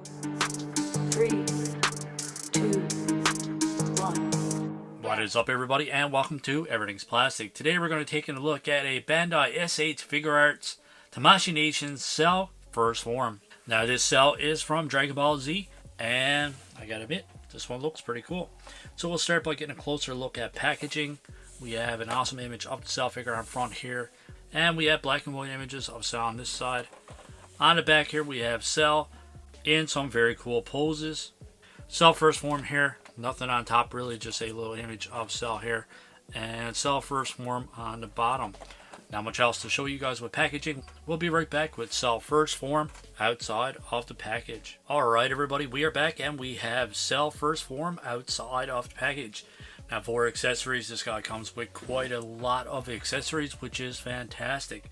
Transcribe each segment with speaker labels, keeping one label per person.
Speaker 1: Three, two, one.
Speaker 2: What is up, everybody, and welcome to Everything's Plastic. Today we're going to take a look at a Bandai s.h.figuarts Tamashii Nation Cell First Form. Now this cell is from Dragon Ball Z, and I gotta admit, this one looks pretty cool. So we'll start by getting a closer look at packaging. We have an awesome image of the Cell figure on front here, and we have black and white images of Cell on this side. On the back here we have Cell in some very cool poses. Cell First Form here, nothing on top really, just a little image of Cell here, and Cell First Form on the bottom. Not much else to show you guys with packaging. We'll be right back with Cell First Form outside of the package. Alright everybody, we are back and we have Cell First Form outside of the package. Now for accessories, this guy comes with quite a lot of accessories, which is fantastic.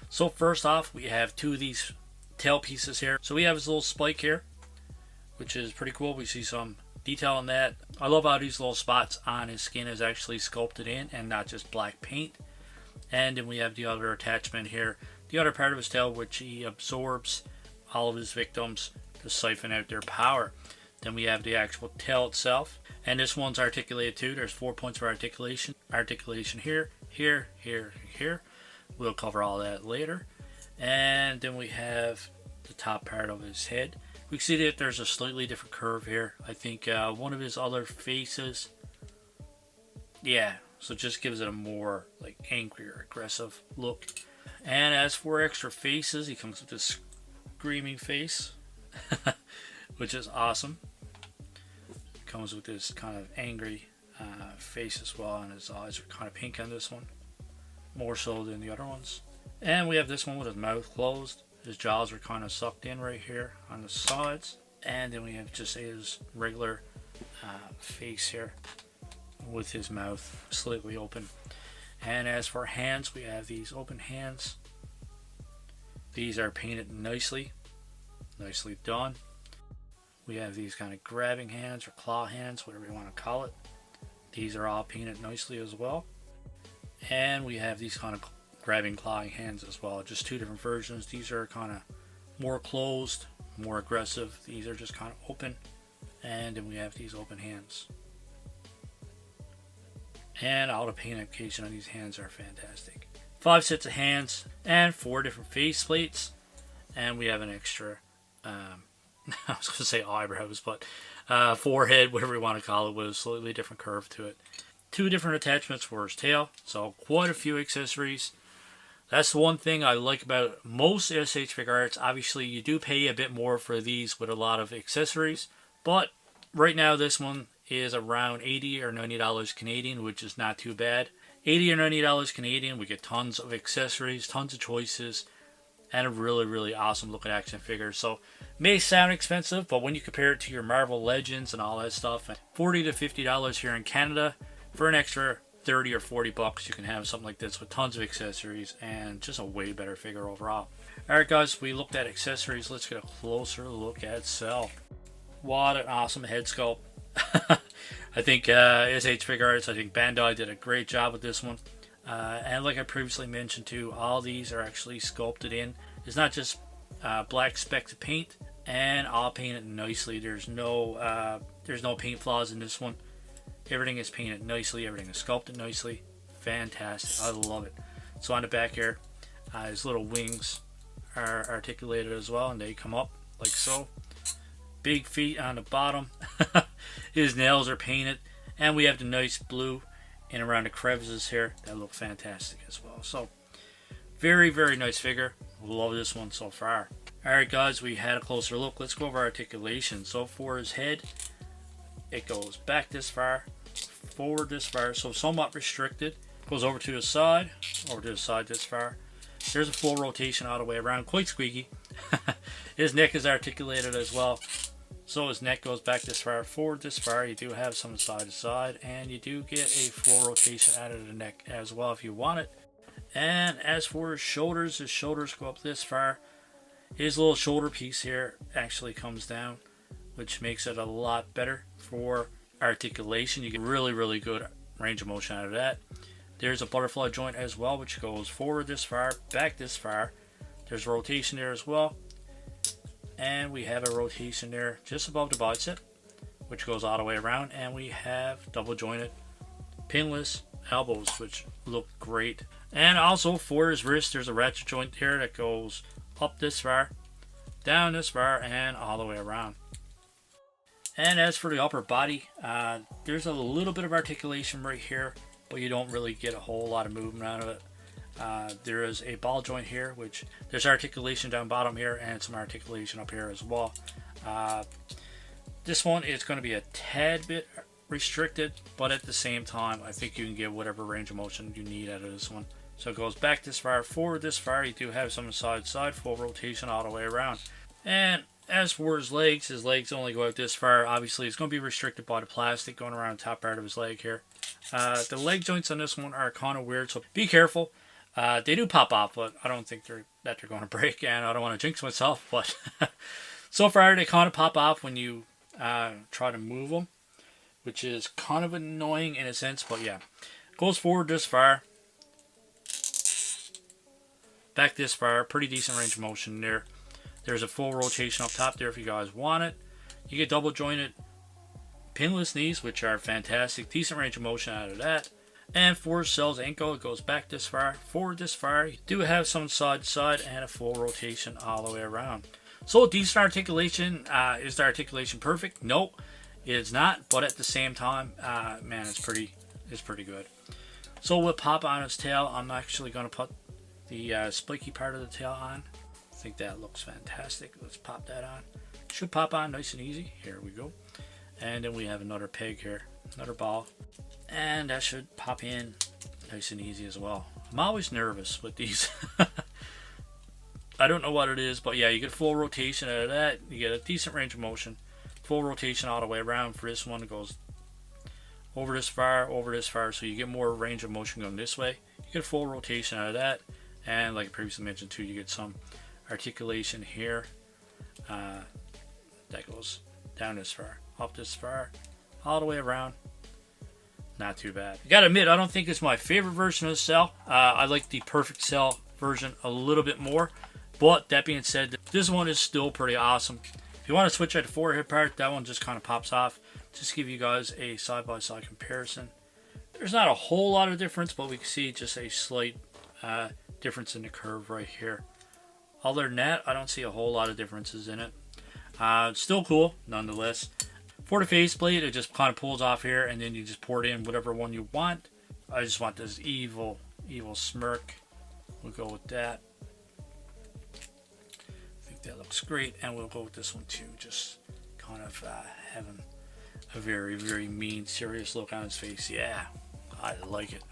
Speaker 2: So first off, we have two of these tail pieces here. So we have his little spike here, which is pretty cool. We see some detail on that. I love how these little spots on his skin is actually sculpted in and not just black paint. And then we have the other attachment here, the other part of his tail, which he absorbs all of his victims to siphon out their power. Then we have the actual tail itself, and this one's articulated too. There's 4 points for articulation. Articulation here, here, here, here. We'll cover all that later. And then we have the top part of his head. We can see that there's a slightly different curve here. I think one of his other faces, yeah, so it just gives it a more like angry or aggressive look. And as for extra faces, he comes with this screaming face, which is awesome. Comes with this kind of angry face as well, and his eyes are kind of pink on this one, more so than the other ones. And we have this one with his mouth closed. His jaws are kind of sucked in right here on the sides. And then we have just his regular face here with his mouth slightly open. And as for hands, we have these open hands. These are painted nicely done. We have these kind of grabbing hands or claw hands, whatever you want to call it. These are all painted nicely as well. And we have these kind of grabbing, clawing hands as well. Just two different versions. These are kind of more closed, more aggressive. These are just kind of open. And then we have these open hands. And all the paint application on these hands are fantastic. 5 sets of hands and 4 different face plates. And we have an extra, I was going to say eyebrows, but forehead, whatever you want to call it, with a slightly different curve to it. 2 different attachments for his tail. So quite a few accessories. That's the one thing I like about most s.h.figuarts. Obviously, you do pay a bit more for these with a lot of accessories. But right now, this one is around $80 or $90 Canadian, which is not too bad. $80 or $90 Canadian, we get tons of accessories, tons of choices, and a really, really awesome looking action figure. So, may sound expensive, but when you compare it to your Marvel Legends and all that stuff, $40 to $50 here in Canada, for an extra 30 or 40 bucks, you can have something like this with tons of accessories and just a way better figure overall. Alright guys, we looked at accessories. Let's get a closer look at Cell. What an awesome head sculpt. I think s.h.figuarts, I think Bandai did a great job with this one. And like I previously mentioned too, all these are actually sculpted in. It's not just black specks of paint, and all painted nicely. There's no paint flaws in this one. Everything is painted nicely, everything is sculpted nicely. Fantastic, I love it. So on the back here, his little wings are articulated as well, and they come up like so. Big feet on the bottom. His nails are painted, and we have the nice blue in around the crevices here that look fantastic as well. So very, very nice figure. Love this one so far. Alright guys, we had a closer look. Let's go over articulation. So for his head, it goes back this far, forward this far, so somewhat restricted. Goes over to the side this far. There's a full rotation all the way around, quite squeaky. His neck is articulated as well. So his neck goes back this far, forward this far. You do have some side to side, and you do get a full rotation out of the neck as well if you want it. And as for his shoulders go up this far. His little shoulder piece here actually comes down, which makes it a lot better for articulation. You get really, really good range of motion out of that. There's a butterfly joint as well, which goes forward this far, back this far. There's a rotation there as well. And we have a rotation there just above the bicep, which goes all the way around. And we have double jointed pinless elbows, which look great. And also for his wrist, there's a ratchet joint here that goes up this far, down this far, and all the way around. And as for the upper body, there's a little bit of articulation right here, but you don't really get a whole lot of movement out of it. There is a ball joint here, which there's articulation down bottom here and some articulation up here as well. This one is going to be a tad bit restricted, but at the same time, I think you can get whatever range of motion you need out of this one. So it goes back this far, forward this far. You do have some side full rotation all the way around. And as for his legs only go out this far. Obviously, it's going to be restricted by the plastic going around the top part of his leg here. The leg joints on this one are kind of weird, so be careful. They do pop off, but I don't think they're going to break, and I don't want to jinx myself, but so far they kind of pop off when you try to move them, which is kind of annoying in a sense, but yeah. Goes forward this far, back this far, pretty decent range of motion there. There's a full rotation up top there if you guys want it. You get double jointed pinless knees, which are fantastic. Decent range of motion out of that. And for Cell's ankle, it goes back this far, forward this far. You do have some side to side and a full rotation all the way around. So decent articulation. Is the articulation perfect? No, it's not. But at the same time, man, it's pretty good. So we'll pop on his tail. I'm actually going to put the spiky part of the tail on. I think that looks fantastic. Let's pop that on. Should pop on nice and easy. Here we go. And then we have another peg here, another ball. And that should pop in nice and easy as well. I'm always nervous with these. I don't know what it is, but yeah, you get full rotation out of that. You get a decent range of motion. Full rotation all the way around. For this one, it goes over this far, so you get more range of motion going this way. You get a full rotation out of that. And like I previously mentioned too, you get some articulation here. That goes down this far, up this far, all the way around. Not too bad. I gotta admit, I don't think it's my favorite version of the Cell. I like the Perfect Cell version a little bit more. But that being said, this one is still pretty awesome. If you want to switch out the forehead part, that one just kind of pops off. Just to give you guys a side-by-side comparison. There's not a whole lot of difference, but we can see just a slight difference in the curve right here. Other than that, I don't see a whole lot of differences in it. Still cool, nonetheless. For the faceplate, it just kind of pulls off here, and then you just pour it in whatever one you want. I just want this evil smirk. We'll go with that. I think that looks great, and we'll go with this one too. Just kind of having a very, very mean, serious look on his face. Yeah, I like it.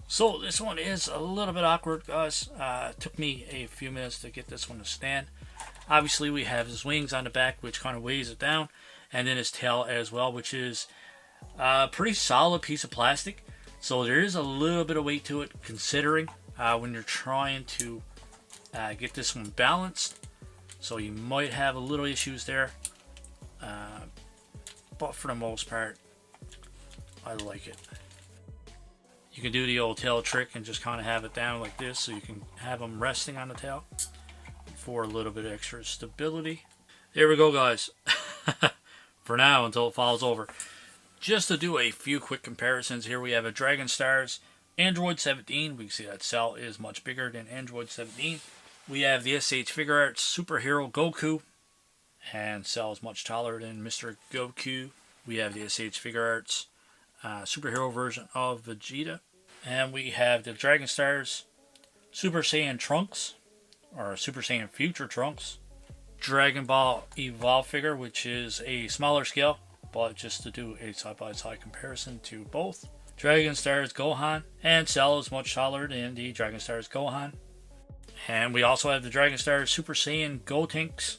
Speaker 2: So this one is a little bit awkward, guys. It took me a few minutes to get this one to stand. Obviously, we have his wings on the back, which kind of weighs it down. And then his tail as well, which is a pretty solid piece of plastic. So there is a little bit of weight to it, considering when you're trying to get this one balanced. So you might have a little issues there. But for the most part, I like it. You can do the old tail trick and just kind of have it down like this, so you can have them resting on the tail for a little bit extra stability. There we go, guys. For now, until it falls over. Just to do a few quick comparisons, here we have a Dragon Stars Android 17. We can see that Cell is much bigger than Android 17. We have the s.h.figuarts Superhero Goku, and Cell is much taller than Mr. Goku. We have the s.h.figuarts superhero version of Vegeta. And we have the Dragon Stars Super Saiyan Trunks, or Super Saiyan Future Trunks. Dragon Ball Evolve figure, which is a smaller scale, but just to do a side-by-side comparison to both. Dragon Stars Gohan, and Cell is much taller than the Dragon Stars Gohan. And we also have the Dragon Stars Super Saiyan Gotenks.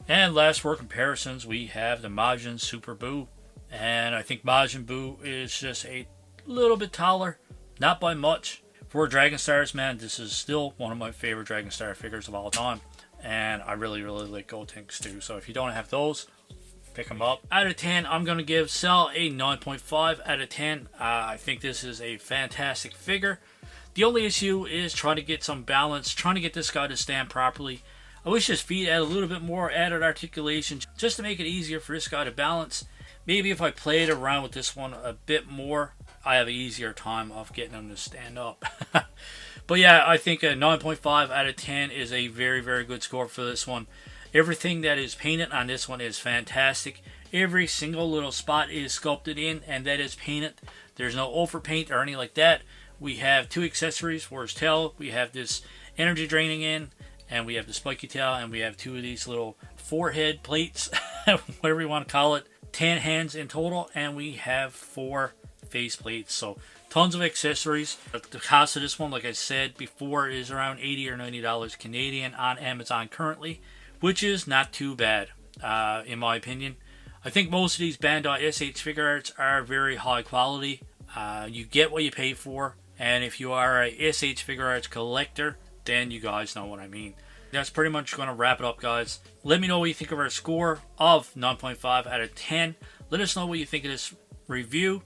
Speaker 2: And last for comparisons, we have the Majin Super Buu. And I think Majin Buu is just a little bit taller, not by much. For Dragon Stars, man, this is still one of my favorite Dragon Star figures of all time. And I really, really like Gotenks too. So if you don't have those, pick them up. Out of 10, I'm going to give Cell a 9.5 out of 10. I think this is a fantastic figure. The only issue is trying to get some balance, trying to get this guy to stand properly. I wish his feet had a little bit more added articulation just to make it easier for this guy to balance. Maybe if I played around with this one a bit more, I have an easier time of getting him to stand up. But yeah, I think a 9.5 out of 10 is a very, very good score for this one. Everything that is painted on this one is fantastic. Every single little spot is sculpted in, and that is painted. There's no overpaint or anything like that. We have 2 accessories for his tail. We have this energy draining in, and we have the spiky tail, and we have 2 of these little forehead plates, whatever you want to call it. 10 hands in total, and we have 4 face plates. So tons of accessories. The cost of this one, like I said before, is around $80 or $90 Canadian on Amazon currently, which is not too bad, in my opinion. I think most of these Bandai s.h.figuarts are very high quality. You get what you pay for, and if you are a s.h.figuarts collector, then you guys know what I mean. That's pretty much going to wrap it up, guys. Let me know what you think of our score of 9.5 out of 10. Let us know what you think of this review,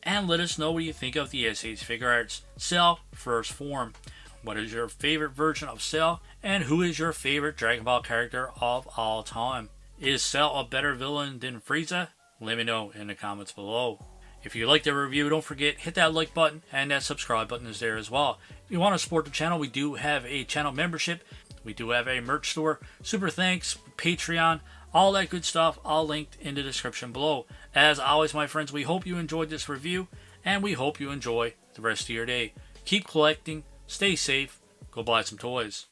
Speaker 2: and let us know what you think of the s.h.figuarts Cell First Form. What is your favorite version of Cell, and who is your favorite Dragon Ball character of all time? Is Cell a better villain than Frieza? Let me know in the comments below. If you liked the review, don't forget, hit that like button, and that subscribe button is there as well. If you want to support the channel, we do have a channel membership. We do have a merch store, super thanks, Patreon, all that good stuff, all linked in the description below. As always, my friends, we hope you enjoyed this review, and we hope you enjoy the rest of your day. Keep collecting, stay safe, go buy some toys.